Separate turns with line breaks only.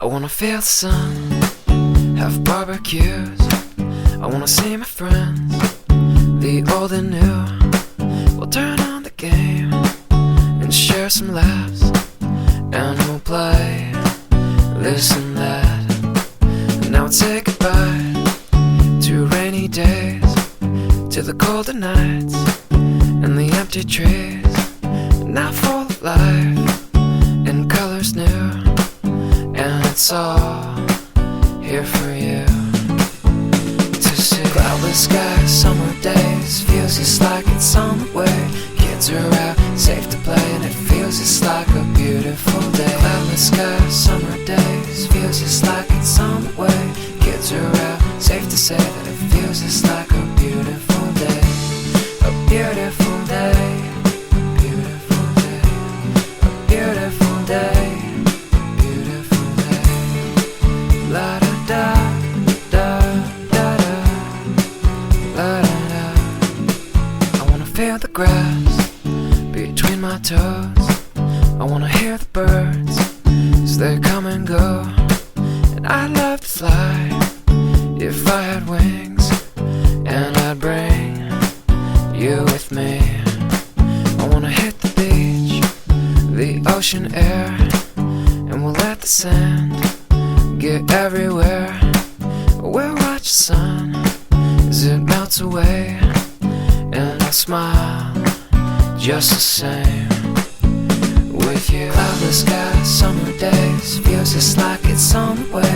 I wanna feel the sun, have barbecues. I wanna see my friends, the old and new. We'll turn on the game and share some laughs, and we'll play this and that. And now we'll say goodbye to rainy days, to the colder nights and the empty trees. Now full of life and colors new, and it's all here for you to see. Cloudless skies, summer days, feels just like it's on the way. Kids are out, safe to play, and it feels just like a beautiful day. Cloudless skies, summer days, feels just like it's on the way. Kids are out, safe to say that it feels just like a beautiful day. A beautiful day, beautiful day, a beautiful day, beautiful day. La da da da da da, la da da. I wanna feel the grass between my toes. I wanna hear the birds as they come and go. And I'd love to fly if I had wings, and I'd bring you with me. I wanna hit the beach, the ocean air, and we'll let the sand get everywhere. We'll watch the sun as it melts away, and I'll smile just the same with you. Cloudless skies, summer days, feels just like it's on the way.